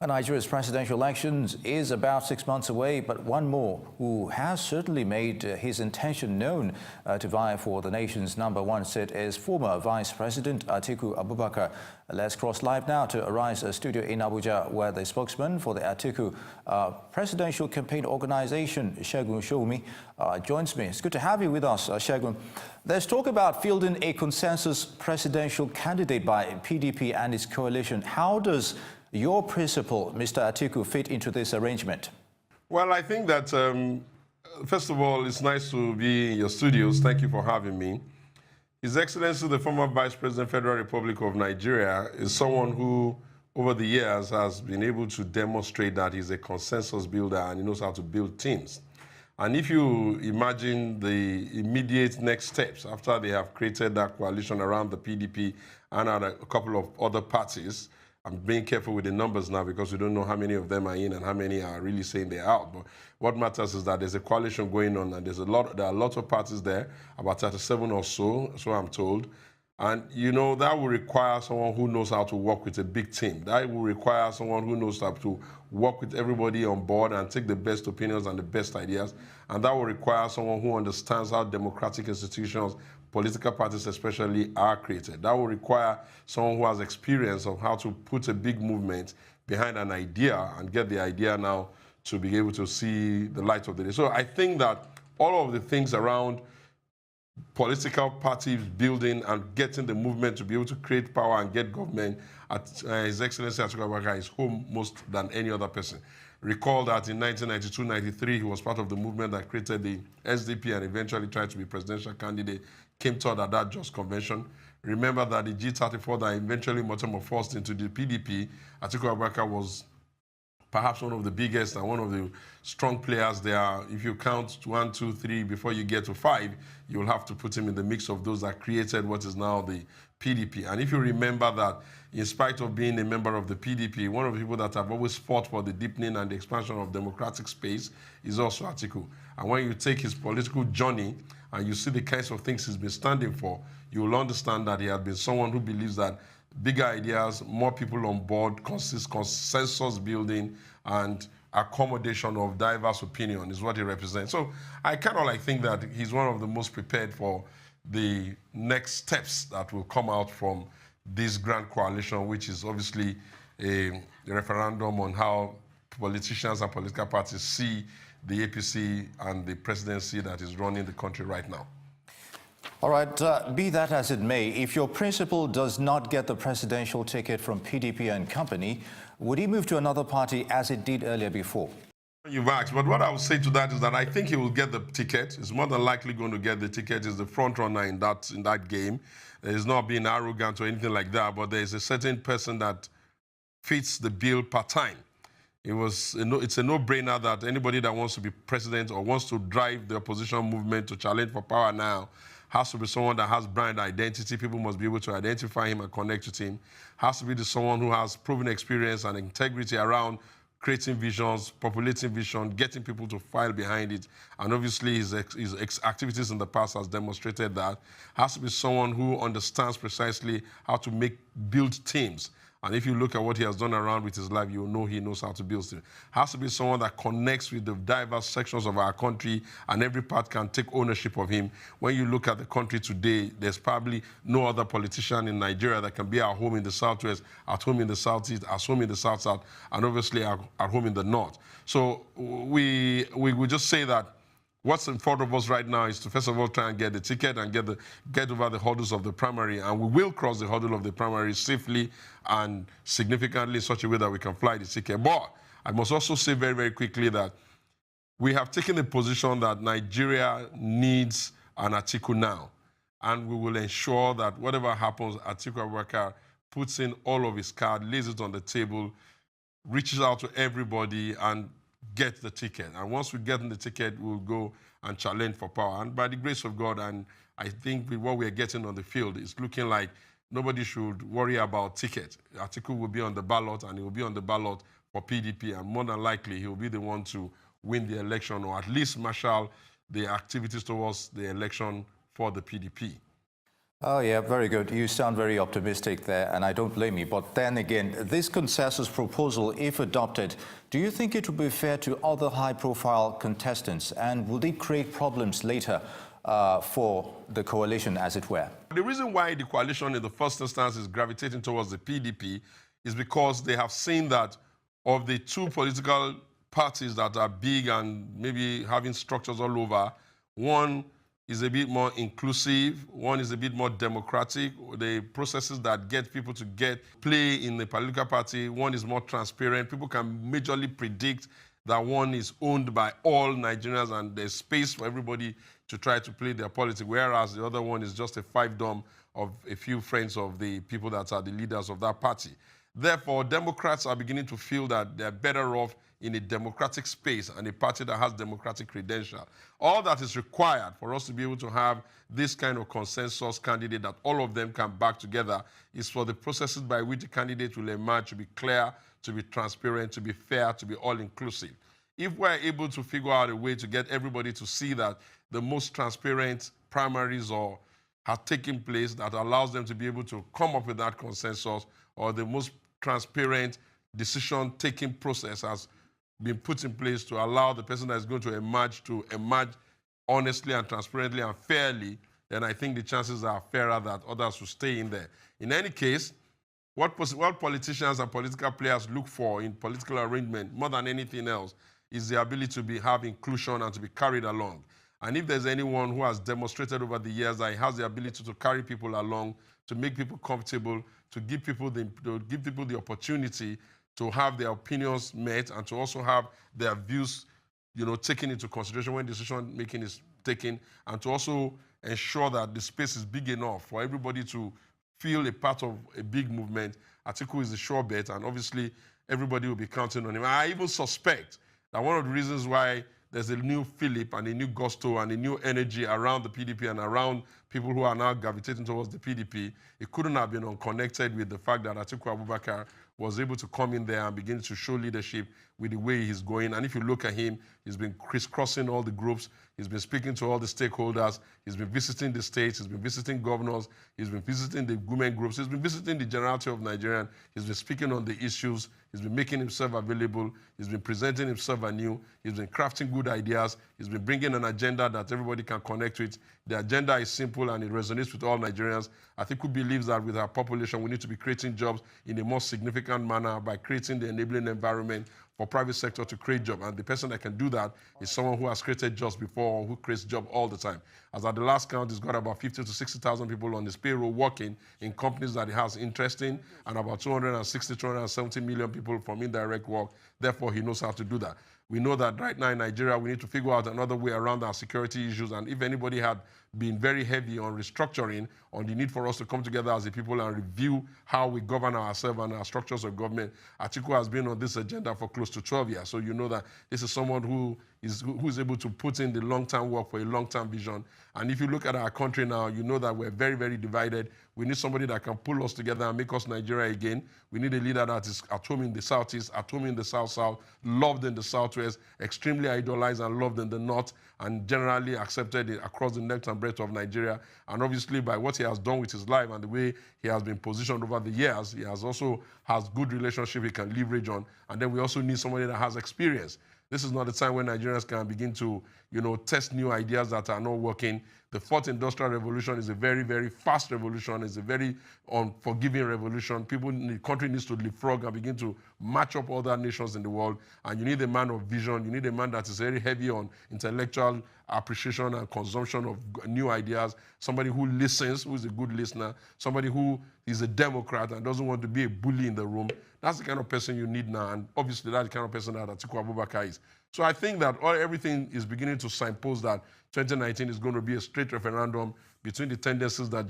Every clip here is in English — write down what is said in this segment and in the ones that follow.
Nigeria's presidential elections is about 6 months away, but one more who has certainly made his intention known to vie for the nation's #1 seat is former Vice President Atiku Abubakar. Let's cross live now to Arise studio in Abuja, where the spokesman for the Atiku presidential campaign organization, Segun Sowunmi, joins me. It's good to have you with us, Segun. There's talk about fielding a consensus presidential candidate by PDP and its coalition. How does your principle, Mr. Atiku, fit into this arrangement? Well, I think that, first of all, it's nice to be in your studios. Thank you for having me. His Excellency, the former Vice President, Federal Republic of Nigeria, is someone who, over the years, has been able to demonstrate that he's a consensus builder and he knows how to build teams. And if you imagine the immediate next steps after they have created that coalition around the PDP and a couple of other parties, I'm being careful with the numbers now because we don't know how many of them are in and how many are really saying they're out. But what matters is that there's a coalition going on and there are lots of parties there, about 37 or so I'm told. And, you know, that will require someone who knows how to work with a big team. That will require someone who knows how to work with everybody on board and take the best opinions and the best ideas. And that will require someone who understands how democratic institutions, political parties especially, are created. That will require someone who has experience of how to put a big movement behind an idea and get the idea now to be able to see the light of the day. So I think that all of the things around political parties building and getting the movement to be able to create power and get government at His Excellency Atiku Abubakar is home most than any other person. Recall that in 1992-93, he was part of the movement that created the SDP and eventually tried to be presidential candidate, came third at that Just Convention. Remember that the G34 that eventually metamorphosed into the PDP, Atiku Abubakar was perhaps one of the biggest and one of the strong players there. If you count 1, 2, 3 before you get to 5, you'll have to put him in the mix of those that created what is now the PDP. And if you remember that, in spite of being a member of the PDP, one of the people that have always fought for the deepening and the expansion of democratic space is also Atiku. And when you take his political journey and you see the kinds of things he's been standing for, you will understand that he has been someone who believes that bigger ideas, more people on board, consensus building, and accommodation of diverse opinion is what he represents. So I kind of think that he's one of the most prepared for the next steps that will come out from this grand coalition, which is obviously a referendum on how politicians and political parties see the APC and the presidency that is running the country right now. All right, be that as it may, if your principal does not get the presidential ticket from PDP and company, would he move to another party as it did earlier before? You've asked, but what I would say to that is that I think he will get the ticket. He's more than likely going to get the ticket. He's the front runner in that game. He's not being arrogant or anything like that, but there is a certain person that fits the bill part-time. It's a no-brainer that anybody that wants to be president or wants to drive the opposition movement to challenge for power now has to be someone that has brand identity. People must be able to identify him and connect with him. Has to be someone who has proven experience and integrity around creating visions, populating vision, getting people to file behind it. And obviously his activities in the past has demonstrated that. Has to be someone who understands precisely how to build teams. And if you look at what he has done around with his life, you'll know he knows how to build teams. Has to be someone that connects with the diverse sections of our country, and every part can take ownership of him. When you look at the country today, there's probably no other politician in Nigeria that can be at home in the Southwest, at home in the Southeast, at home in the South-South, and obviously at home in the North. So we just say that what's in front of us right now is to, first of all, try and get the ticket and get over the hurdles of the primary. And we will cross the hurdle of the primary safely and significantly in such a way that we can fly the ticket. But I must also say very, very quickly that we have taken the position that Nigeria needs an Atiku now. And we will ensure that whatever happens, Atiku Abubakar puts in all of his cards, lays it on the table, reaches out to everybody, and get the ticket. And once we get the ticket, we'll go and challenge for power. And by the grace of God, and I think with what we're getting on the field, it's looking like nobody should worry about ticket. Atiku will be on the ballot, and he will be on the ballot for PDP, and more than likely, he will be the one to win the election, or at least marshal the activities towards the election for the PDP. Oh, yeah, very good. You sound very optimistic there, and I don't blame you. But then again, this consensus proposal, if adopted, do you think it will be fair to other high-profile contestants? And will it create problems later for the coalition, as it were? The reason why the coalition in the first instance is gravitating towards the PDP is because they have seen that of the two political parties that are big and maybe having structures all over, one is a bit more inclusive, one is a bit more democratic. The processes that get people to play in the political party, one is more transparent. People can majorly predict that one is owned by all Nigerians and there's space for everybody to try to play their politics, whereas the other one is just a fiefdom of a few friends of the people that are the leaders of that party. Therefore, Democrats are beginning to feel that they're better off in a democratic space and a party that has democratic credential. All that is required for us to be able to have this kind of consensus candidate that all of them can back together is for the processes by which the candidate will emerge to be clear, to be transparent, to be fair, to be all-inclusive. If we're able to figure out a way to get everybody to see that the most transparent primaries have taken place that allows them to be able to come up with that consensus, or the most transparent decision-taking process has been put in place to allow the person that is going to emerge honestly and transparently and fairly, then I think the chances are fairer that others will stay in there. In any case, what politicians and political players look for in political arrangement more than anything else is the ability to have inclusion and to be carried along. And if there's anyone who has demonstrated over the years that he has the ability to carry people along, to make people comfortable, to give people the opportunity to have their opinions met and to also have their views, taken into consideration when decision making is taken, and to also ensure that the space is big enough for everybody to feel a part of a big movement. Atiku is a sure bet, and obviously everybody will be counting on him. I even suspect that one of the reasons why there's a new fillip and a new gusto and a new energy around the PDP and around people who are now gravitating towards the PDP, it couldn't have been unconnected with the fact that Atiku Abubakar was able to come in there and begin to show leadership with the way he's going. And if you look at him, he's been crisscrossing all the groups. He's been speaking to all the stakeholders. He's been visiting the states. He's been visiting governors. He's been visiting the women groups. He's been visiting the generality of Nigerians. He's been speaking on the issues. He's been making himself available. He's been presenting himself anew. He's been crafting good ideas. He's been bringing an agenda that everybody can connect with. The agenda is simple and it resonates with all Nigerians. I think we believe that with our population, we need to be creating jobs in a more significant manner by creating the enabling environment for private sector to create jobs. And the person that can do that is someone who has created jobs before or who creates jobs all the time. As at the last count, he's got about 50 to 60,000 people on his payroll working in companies that he has interest in, and about 260, 270 million people from indirect work. Therefore, he knows how to do that. We know that right now in Nigeria, we need to figure out another way around our security issues. And if anybody had been very heavy on restructuring, on the need for us to come together as a people and review how we govern ourselves and our structures of government, Atiku has been on this agenda for close to 12 years. So you know that this is someone who is able to put in the long-term work for a long-term vision. And if you look at our country now, you know that we're very, very divided. We need somebody that can pull us together and make us Nigeria again. We need a leader that is at home in the Southeast, at home in the South-South, loved in the Southwest, extremely idolized and loved in the North, and generally accepted across the length and breadth of Nigeria. And obviously, by what he has done with his life and the way he has been positioned over the years, he has good relationship he can leverage on. And then we also need somebody that has experience. This is not the time when Nigerians can begin to, test new ideas that are not working. The fourth industrial revolution is a very, very fast revolution. It's a very unforgiving revolution. The country needs to leapfrog and begin to match up other nations in the world. And you need a man of vision. You need a man that is very heavy on intellectual appreciation and consumption of new ideas. Somebody who listens, who is a good listener. Somebody who is a Democrat and doesn't want to be a bully in the room. That's the kind of person you need now. And obviously, that's the kind of person that Atiku Abubakar is. So I think that everything is beginning to signpost that 2019 is going to be a straight referendum between the tendencies that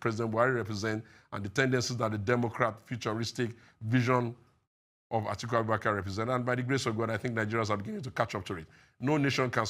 President Buhari represents and the tendencies that the Democrat futuristic vision of Atiku Abubakar represents. And by the grace of God, I think Nigerians are beginning to catch up to it. No nation can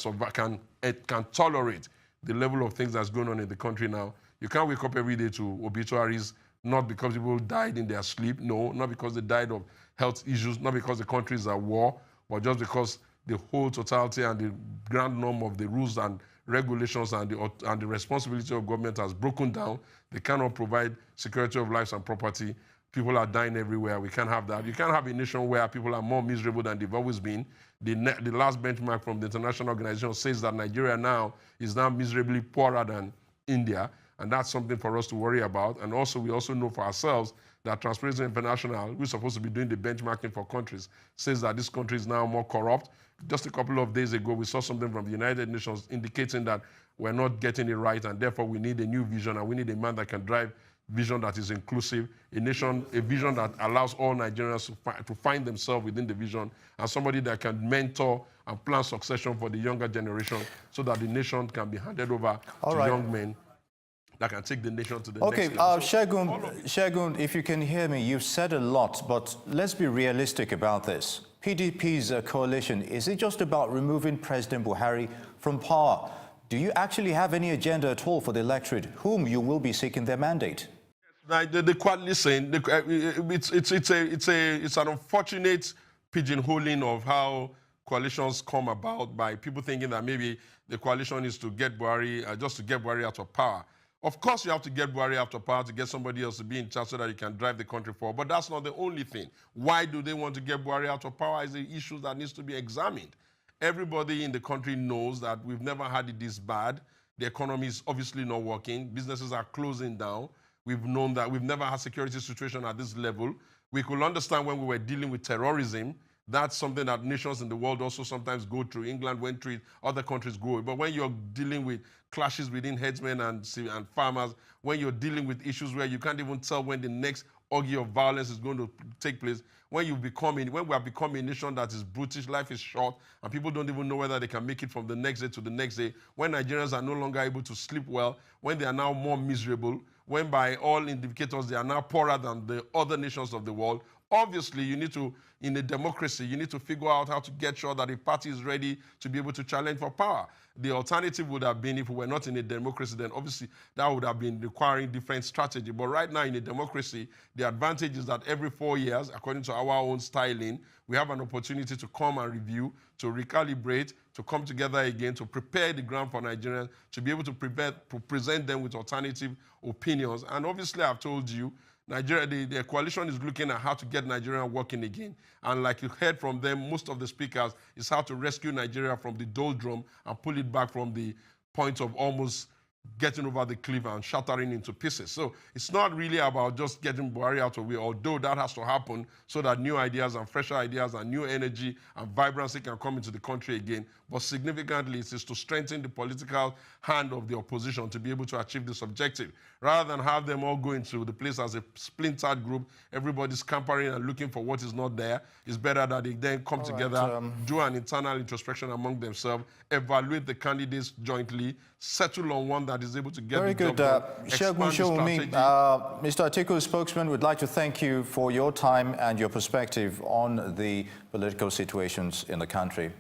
tolerate the level of things that's going on in the country now. You can't wake up every day to obituaries, not because people died in their sleep, no, not because they died of health issues, not because the country is at war, but just because the whole totality and the grand norm of the rules and regulations and the responsibility of government has broken down. They cannot provide security of lives and property. People are dying everywhere. We can't have that. You can't have a nation where people are more miserable than they've always been. The last benchmark from the international organization says that Nigeria now is miserably poorer than India, and that's something for us to worry about. And also, we also know for ourselves that Transparency International, who's supposed to be doing the benchmarking for countries, says that this country is now more corrupt. Just a couple of days ago, we saw something from the United Nations indicating that we're not getting it right, and therefore we need a new vision, and we need a man that can drive vision that is inclusive, a vision that allows all Nigerians to find themselves within the vision, and somebody that can mentor and plan succession for the younger generation so that the nation can be handed over to young men that can take the nation to the next level. Segun, if you can hear me, you've said a lot, but let's be realistic about this. PDP's coalition, is it just about removing President Buhari from power? Do you actually have any agenda at all for the electorate, whom you will be seeking their mandate? Listen, it's an unfortunate pigeonholing of how coalitions come about by people thinking that maybe the coalition is to get Buhari, just to get Buhari out of power. Of course, you have to get Buhari out of power to get somebody else to be in charge so that you can drive the country forward. But that's not the only thing. Why do they want to get Buhari out of power is the issue that needs to be examined. Everybody in the country knows that we've never had it this bad. The economy is obviously not working. Businesses are closing down. We've known that we've never had security situation at this level. We could understand when we were dealing with terrorism. That's something that nations in the world also sometimes go through. England went through it, other countries go. But when you're dealing with clashes within headsmen and farmers, when you're dealing with issues where you can't even tell when the next orgy of violence is going to take place, when we have become a nation that is brutish, life is short, and people don't even know whether they can make it from the next day to the next day, when Nigerians are no longer able to sleep well, when they are now more miserable, when by all indicators they are now poorer than the other nations of the world, obviously you need to, in a democracy, you need to figure out how to get sure that a party is ready to be able to challenge for power. The alternative would have been, if we were not in a democracy, then obviously that would have been requiring different strategy. But right now in a democracy, the advantage is that every 4 years, according to our own styling, we have an opportunity to come and review, to recalibrate, to come together again, to prepare the ground for Nigerians, to be able to present them with alternative opinions. And obviously, I've told you, Nigeria, the coalition is looking at how to get Nigeria working again. And like you heard from them, most of the speakers, is how to rescue Nigeria from the doldrum and pull it back from the point of almost getting over the cliff and shattering into pieces. So it's not really about just getting Buhari out of the way, although that has to happen so that new ideas and fresher ideas and new energy and vibrancy can come into the country again. But significantly, it is to strengthen the political hand of the opposition to be able to achieve this objective. Rather than have them all go into the place as a splintered group, everybody's scampering and looking for what is not there. It's better that they then come together, do an internal introspection among themselves, evaluate the candidates jointly, settle on one that is able to get Very the good. job done, Segun Sowunmi, Mr. Atiku Spokesman, would like to thank you for your time and your perspective on the political situations in the country.